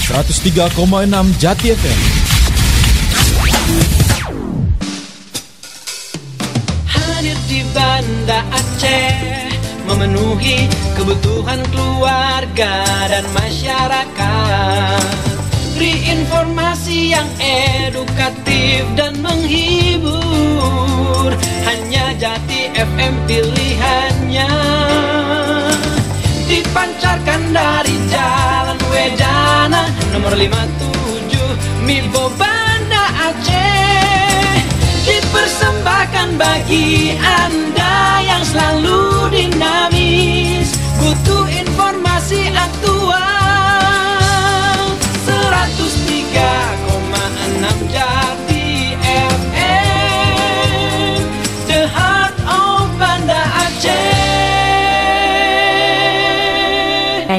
103,6 Jati FM. Hadir di Banda Aceh, memenuhi kebutuhan keluarga dan masyarakat. Beri informasi yang edukatif dan menghibur, hanya Jati FM pilihannya. Dipancarkan dari Jalan Wedana nomor 57 Mibo Banda Aceh. Dipersembahkan bagi Anda yang selalu dinamis, butuh informasi aktual. 103,6 Jati FM, the heart of Banda Aceh.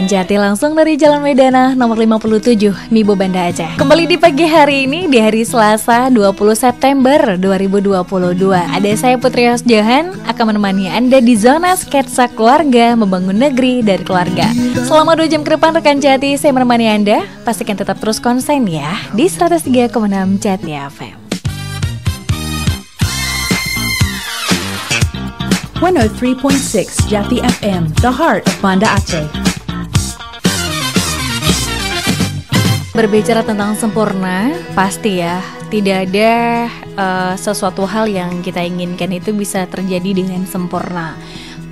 Jati langsung dari Jalan Wedana nomor 57 Mibo Banda Aceh. Kembali di pagi hari ini, di hari Selasa 20 September 2022. Ada saya Putri Johan akan menemani Anda di zona sketsa keluarga, membangun negeri dari keluarga. Selama 2 jam ke depan rekan Jati, saya menemani Anda. Pastikan tetap terus konsen ya di 103,6 Jati FM. 103.6 Jati FM, the heart of Banda Aceh. Berbicara tentang sempurna, pasti ya tidak ada sesuatu hal yang kita inginkan itu bisa terjadi dengan sempurna.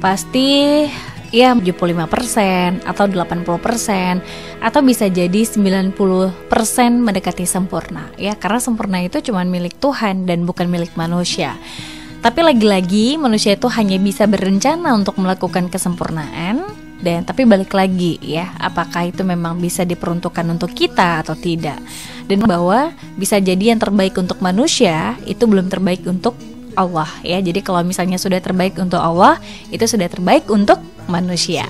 Pasti ya 75% atau 80% atau bisa jadi 90% mendekati sempurna ya, karena sempurna itu cuma milik Tuhan dan bukan milik manusia. Tapi lagi-lagi manusia itu hanya bisa berencana untuk melakukan kesempurnaan. Dan tapi balik lagi ya, apakah itu memang bisa diperuntukkan untuk kita atau tidak. Dan bahwa bisa jadi yang terbaik untuk manusia itu belum terbaik untuk Allah ya. Jadi kalau misalnya sudah terbaik untuk Allah, itu sudah terbaik untuk manusia.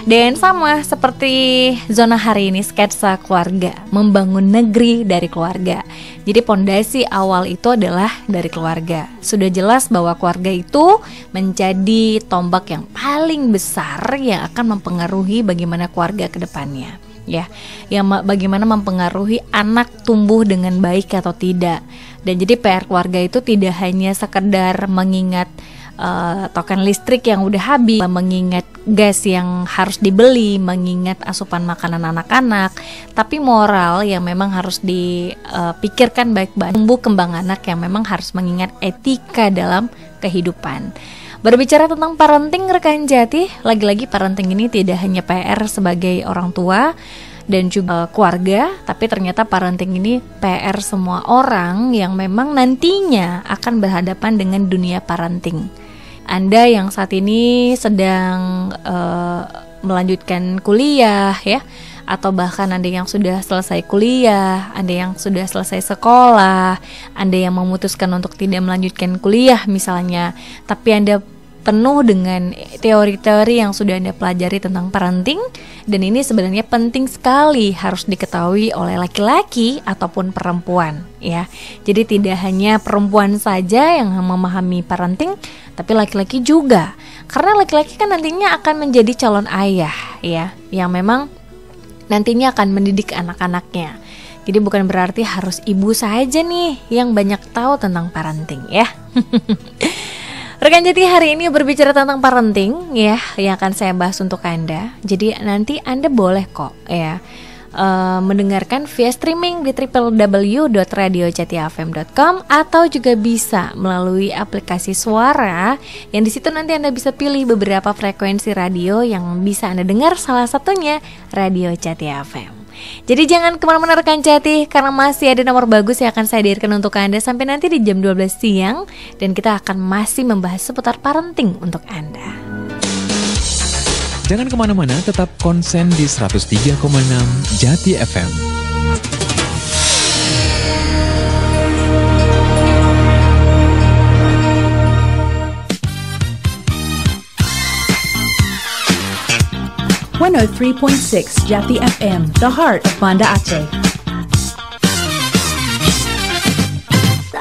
Dan sama seperti zona hari ini, sketsa keluarga, membangun negeri dari keluarga. Jadi pondasi awal itu adalah dari keluarga. Sudah jelas bahwa keluarga itu menjadi tombak yang paling besar yang akan mempengaruhi bagaimana keluarga ke depannya. Ya, yang bagaimana mempengaruhi anak tumbuh dengan baik atau tidak. Dan jadi PR keluarga itu tidak hanya sekedar mengingat token listrik yang udah habis, mengingat gas yang harus dibeli, mengingat asupan makanan anak-anak, tapi moral yang memang harus dipikirkan baik-baik. Tumbuh kembang anak yang memang harus mengingat etika dalam kehidupan. Berbicara tentang parenting rekan Jati, lagi-lagi parenting ini tidak hanya PR sebagai orang tua dan juga keluarga, tapi ternyata parenting ini PR semua orang yang memang nantinya akan berhadapan dengan dunia parenting. Anda yang saat ini sedang melanjutkan kuliah ya, atau bahkan Anda yang sudah selesai kuliah, Anda yang sudah selesai sekolah, Anda yang memutuskan untuk tidak melanjutkan kuliah misalnya, tapi Anda penuh dengan teori-teori yang sudah Anda pelajari tentang parenting, dan ini sebenarnya penting sekali harus diketahui oleh laki-laki ataupun perempuan ya. Jadi tidak hanya perempuan saja yang memahami parenting, tapi laki-laki juga. Karena laki-laki kan nantinya akan menjadi calon ayah ya, yang memang nantinya akan mendidik anak-anaknya. Jadi bukan berarti harus ibu saja nih yang banyak tahu tentang parenting ya. Rekan Jati, hari ini berbicara tentang parenting ya, yang akan saya bahas untuk Anda. Jadi nanti Anda boleh kok ya mendengarkan via streaming di www.radiojatiafm.com atau juga bisa melalui aplikasi suara yang di situ nanti Anda bisa pilih beberapa frekuensi radio yang bisa Anda dengar, salah satunya Radio Jati FM. Jadi jangan kemana-mana rekan Jati, karena masih ada nomor bagus yang akan saya hadirkan untuk Anda sampai nanti di jam 12 siang. Dan kita akan masih membahas seputar parenting untuk Anda. Jangan kemana-mana, tetap konsen di 103,6 Jati FM. .3.6 Jati FM, the heart of Banda Aceh.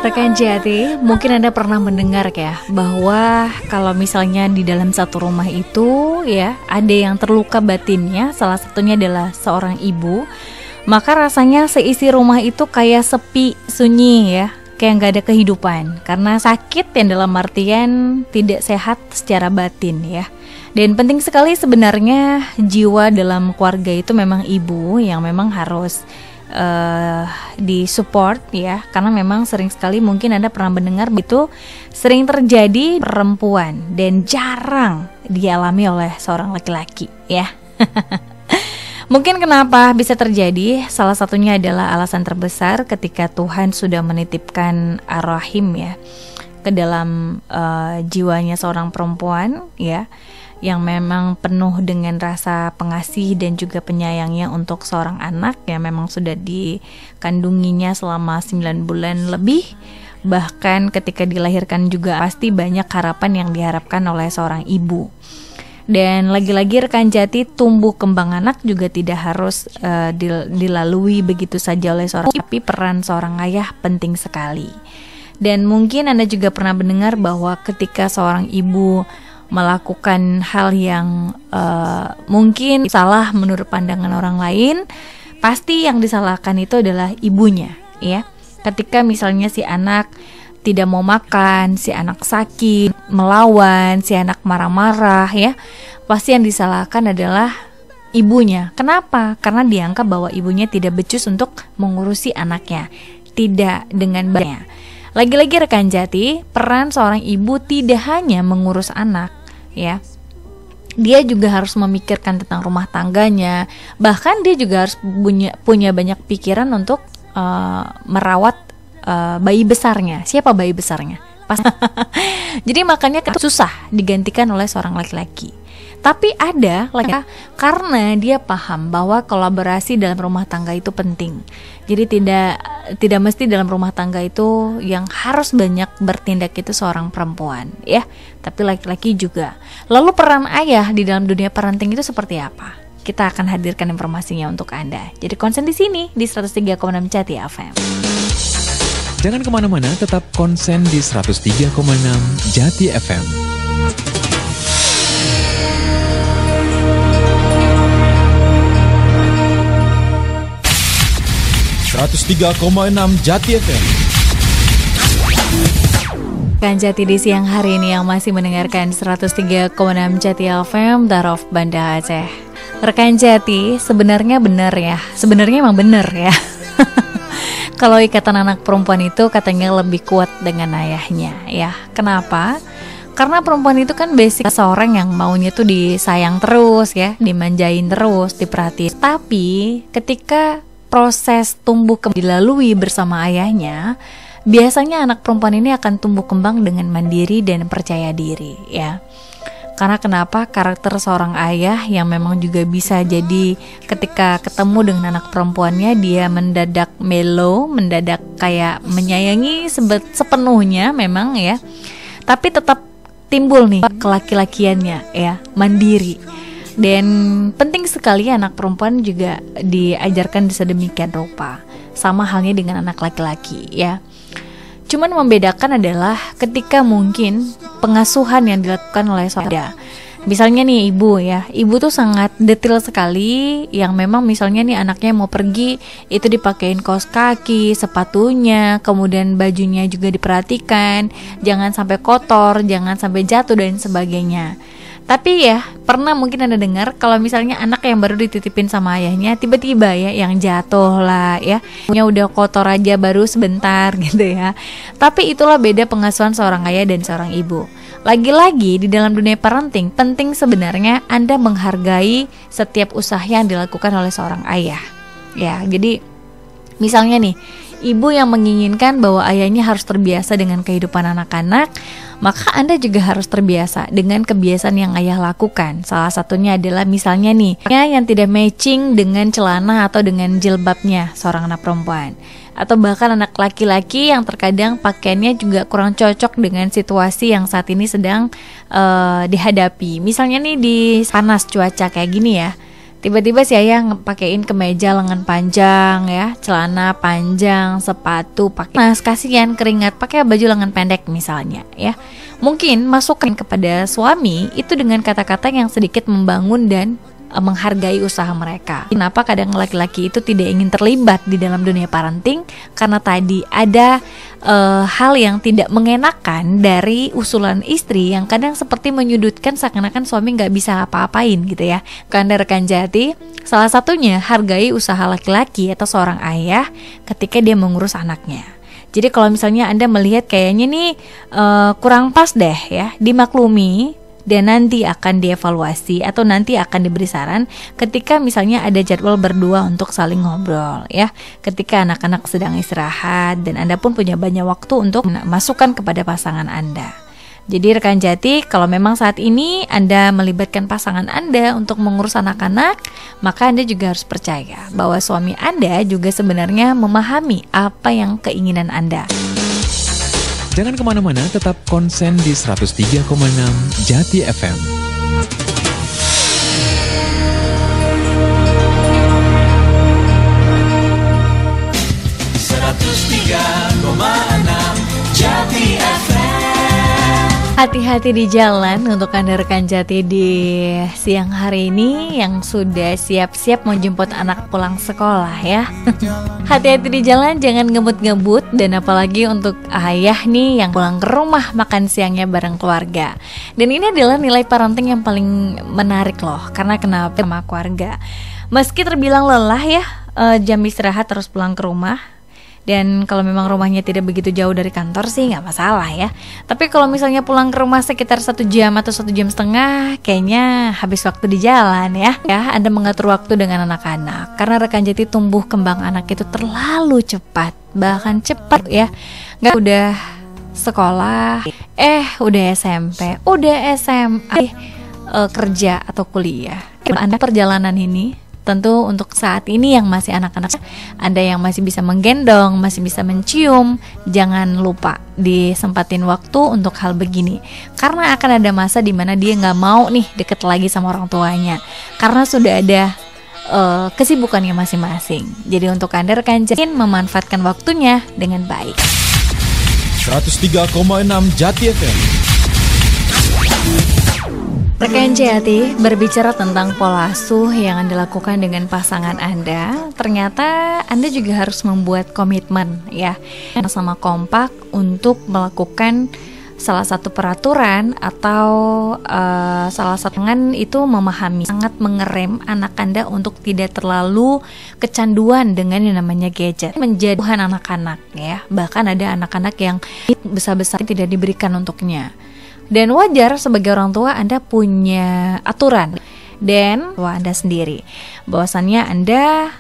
Rekan Jati, mungkin Anda pernah mendengar ya, bahwa kalau misalnya di dalam satu rumah itu ya, ada yang terluka batinnya, salah satunya adalah seorang ibu. maka rasanya seisi rumah itu kayak sepi, sunyi ya, kayak nggak ada kehidupan. Karena sakit yang dalam artian tidak sehat secara batin ya. Dan penting sekali sebenarnya jiwa dalam keluarga itu memang ibu yang memang harus disupport ya, karena memang sering sekali mungkin Anda pernah mendengar itu sering terjadi perempuan dan jarang dialami oleh seorang laki-laki ya. Mungkin kenapa bisa terjadi, salah satunya adalah alasan terbesar ketika Tuhan sudah menitipkan ar-rahim ya ke dalam jiwanya seorang perempuan ya, yang memang penuh dengan rasa pengasih dan juga penyayangnya untuk seorang anak yang memang sudah dikandunginya selama 9 bulan lebih. Bahkan ketika dilahirkan juga pasti banyak harapan yang diharapkan oleh seorang ibu. Dan lagi-lagi rekan Jati, tumbuh kembang anak juga tidak harus dilalui begitu saja oleh seorang, tapi peran seorang ayah penting sekali. Dan mungkin Anda juga pernah mendengar bahwa ketika seorang ibu melakukan hal yang mungkin salah menurut pandangan orang lain, pasti yang disalahkan itu adalah ibunya ya. Ketika misalnya si anak tidak mau makan, si anak sakit, melawan, si anak marah-marah ya, pasti yang disalahkan adalah ibunya. Kenapa? Karena dianggap bahwa ibunya tidak becus untuk mengurusi anaknya, tidak dengan baiknya. Lagi-lagi rekan Jati, peran seorang ibu tidak hanya mengurus anak ya, dia juga harus memikirkan tentang rumah tangganya. Bahkan dia juga harus punya banyak pikiran untuk merawat bayi besarnya. Siapa bayi besarnya? Jadi makanya susah digantikan oleh seorang laki-laki. Tapi ada laki-laki karena dia paham bahwa kolaborasi dalam rumah tangga itu penting. Jadi tidak mesti dalam rumah tangga itu yang harus banyak bertindak itu seorang perempuan ya, tapi laki-laki juga. Lalu peran ayah di dalam dunia parenting itu seperti apa? Kita akan hadirkan informasinya untuk Anda. Jadi konsen di sini di 103,6 Jati FM. Jangan kemana-mana, tetap konsen di 103,6 Jati FM. Jati FM. Kan Jati di siang hari ini yang masih mendengarkan 103,6 Jati FM Darov Banda Aceh. Rekan Jati, sebenarnya benar ya. Sebenarnya emang benar ya. Kalau ikatan anak perempuan itu katanya lebih kuat dengan ayahnya ya. Kenapa? Karena perempuan itu kan basic seorang yang maunya tuh disayang terus ya, dimanjain terus, diperhatiin. Tapi ketika proses tumbuh kembang dilalui bersama ayahnya, biasanya anak perempuan ini akan tumbuh kembang dengan mandiri dan percaya diri ya. Karena kenapa? Karakter seorang ayah yang memang juga bisa jadi ketika ketemu dengan anak perempuannya dia mendadak mellow, mendadak kayak menyayangi sepenuhnya memang ya. Tapi tetap timbul nih kelaki-lakiannya ya, mandiri. Dan penting sekali anak perempuan juga diajarkan sedemikian rupa. Sama halnya dengan anak laki-laki ya. Cuman membedakan adalah ketika mungkin pengasuhan yang dilakukan oleh saudara. Misalnya nih ibu ya, ibu tuh sangat detail sekali, yang memang misalnya nih anaknya mau pergi, itu dipakein kaos kaki, sepatunya, kemudian bajunya juga diperhatikan, jangan sampai kotor, jangan sampai jatuh dan sebagainya. Tapi ya, pernah mungkin Anda dengar kalau misalnya anak yang baru dititipin sama ayahnya tiba-tiba ya yang jatuh lah ya, punya udah kotor aja baru sebentar gitu ya. Tapi itulah beda pengasuhan seorang ayah dan seorang ibu. Lagi-lagi di dalam dunia parenting penting sebenarnya Anda menghargai setiap usaha yang dilakukan oleh seorang ayah. Ya, jadi misalnya nih, ibu yang menginginkan bahwa ayahnya harus terbiasa dengan kehidupan anak-anak, maka Anda juga harus terbiasa dengan kebiasaan yang ayah lakukan. Salah satunya adalah misalnya nih, yang tidak matching dengan celana atau dengan jilbabnya seorang anak perempuan. Atau bahkan anak laki-laki yang terkadang pakaiannya juga kurang cocok dengan situasi yang saat ini sedang dihadapi. Misalnya nih di panas cuaca kayak gini ya, tiba-tiba si ayah ngepakein kemeja lengan panjang ya, celana panjang, sepatu pakai. Mas kasihan keringat, pakai baju lengan pendek misalnya ya. Mungkin masukan kepada suami itu dengan kata-kata yang sedikit membangun dan menghargai usaha mereka. Kenapa kadang laki-laki itu tidak ingin terlibat di dalam dunia parenting? Karena tadi ada hal yang tidak mengenakan dari usulan istri yang kadang seperti menyudutkan seakan-akan suami nggak bisa apa-apain gitu ya. Karena rekan Jati, salah satunya hargai usaha laki-laki atau seorang ayah ketika dia mengurus anaknya. Jadi kalau misalnya Anda melihat kayaknya nih kurang pas deh ya, dimaklumi dan nanti akan dievaluasi atau nanti akan diberi saran ketika misalnya ada jadwal berdua untuk saling ngobrol ya. Ketika anak-anak sedang istirahat dan Anda pun punya banyak waktu untuk masukan kepada pasangan Anda. Jadi rekan Jati, kalau memang saat ini Anda melibatkan pasangan Anda untuk mengurus anak-anak, maka Anda juga harus percaya bahwa suami Anda juga sebenarnya memahami apa yang keinginan Anda. Jangan kemana-mana, tetap konsen di 103,6 Jati FM. Jati FM. Hati-hati di jalan untuk Anda rekan Jati di siang hari ini yang sudah siap-siap mau jemput anak pulang sekolah ya. Hati-hati di jalan, jangan ngebut-ngebut, dan apalagi untuk ayah nih yang pulang ke rumah makan siangnya bareng keluarga. Dan ini adalah nilai parenting yang paling menarik loh, karena kenapa sama keluarga. Meski terbilang lelah ya, jam istirahat terus pulang ke rumah. Dan kalau memang rumahnya tidak begitu jauh dari kantor sih nggak masalah ya. Tapi kalau misalnya pulang ke rumah sekitar 1 jam atau 1 jam setengah, kayaknya habis waktu di jalan ya. Ya, Anda mengatur waktu dengan anak-anak. Karena rekan Jati, tumbuh kembang anak itu terlalu cepat, bahkan cepat ya. Nggak udah sekolah, udah SMP, udah SMA, kerja atau kuliah. Anda perjalanan ini tentu untuk saat ini yang masih anak-anak, Anda yang masih bisa menggendong, masih bisa mencium, jangan lupa disempatin waktu untuk hal begini. Karena akan ada masa dimana dia nggak mau nih deket lagi sama orang tuanya, karena sudah ada kesibukannya masing-masing. Jadi untuk Anda rekan Jati, memanfaatkan waktunya dengan baik. 103,6 Jati FM. Rekan Jati, berbicara tentang pola asuh yang Anda lakukan dengan pasangan Anda, ternyata Anda juga harus membuat komitmen ya, sama kompak untuk melakukan salah satu peraturan atau salah satu dengan itu memahami, sangat mengerem anak Anda untuk tidak terlalu kecanduan dengan yang namanya gadget, menjadi Tuhan anak-anak ya. Bahkan ada anak-anak yang besar-besar tidak diberikan untuknya. Dan wajar sebagai orang tua Anda punya aturan dan Anda sendiri, bahwasannya Anda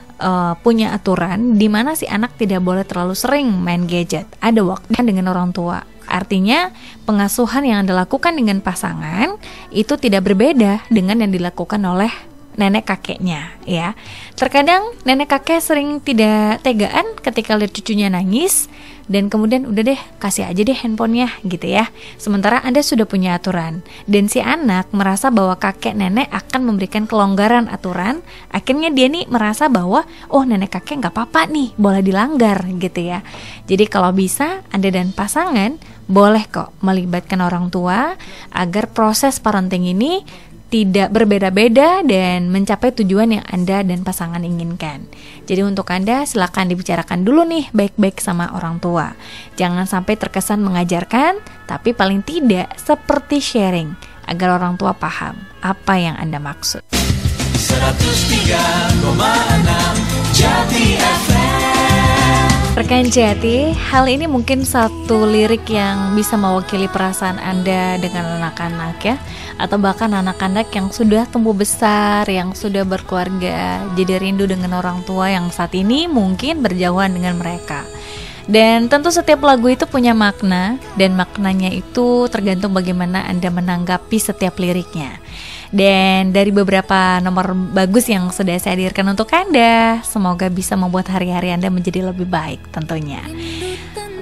punya aturan di mana si anak tidak boleh terlalu sering main gadget. Ada waktunya dengan orang tua. Artinya pengasuhan yang Anda lakukan dengan pasangan itu tidak berbeda dengan yang dilakukan oleh nenek kakeknya ya. Terkadang nenek kakek sering tidak tegaan ketika lihat cucunya nangis, dan kemudian udah deh kasih aja deh handphonenya gitu ya. Sementara Anda sudah punya aturan, dan si anak merasa bahwa kakek nenek akan memberikan kelonggaran aturan. Akhirnya dia nih merasa bahwa oh nenek kakek nggak apa-apa nih, boleh dilanggar gitu ya. Jadi kalau bisa Anda dan pasangan boleh kok melibatkan orang tua agar proses parenting ini tidak berbeda-beda dan mencapai tujuan yang Anda dan pasangan inginkan. Jadi untuk Anda silakan dibicarakan dulu nih baik-baik sama orang tua. Jangan sampai terkesan mengajarkan, tapi paling tidak seperti sharing agar orang tua paham apa yang Anda maksud. 103,6 Jati FM. Rekan Jati, hal ini mungkin satu lirik yang bisa mewakili perasaan Anda dengan anak-anak ya, atau bahkan anak-anak yang sudah tumbuh besar, yang sudah berkeluarga, jadi rindu dengan orang tua yang saat ini mungkin berjauhan dengan mereka. Dan tentu setiap lagu itu punya makna, dan maknanya itu tergantung bagaimana Anda menanggapi setiap liriknya. Dan dari beberapa nomor bagus yang sudah saya hadirkan untuk Anda, semoga bisa membuat hari-hari Anda menjadi lebih baik tentunya.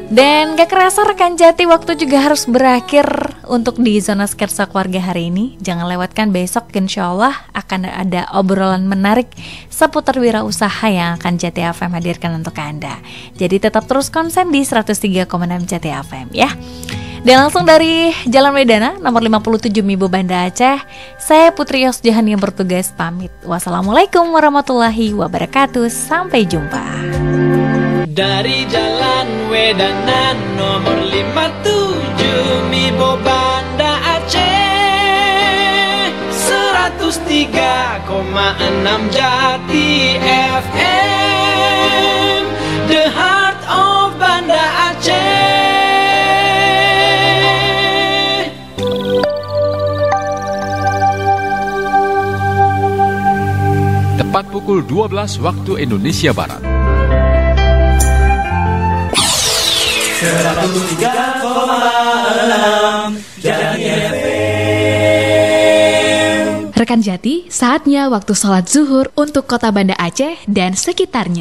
Dan gak kerasa rekan Jati, waktu juga harus berakhir untuk di Zona Sketsa Keluarga hari ini. Jangan lewatkan besok, insya Allah akan ada obrolan menarik seputar wirausaha yang akan Jati FM hadirkan untuk Anda. Jadi tetap terus konsen di 103,6 Jati FM ya. Dan langsung dari Jalan Medana nomor 57 Mibo Banda Aceh, saya Putri Yosjahan yang bertugas pamit. Wassalamualaikum warahmatullahi wabarakatuh. Sampai jumpa. Dari Jalan Wedana nomor 57 Mibo Banda Aceh, 103,6 Jati FM, The Heart of Banda Aceh. Tepat pukul 12 waktu Indonesia Barat. 103,6 Jati FM. Rekan Jati, saatnya waktu sholat zuhur untuk kota Banda Aceh dan sekitarnya.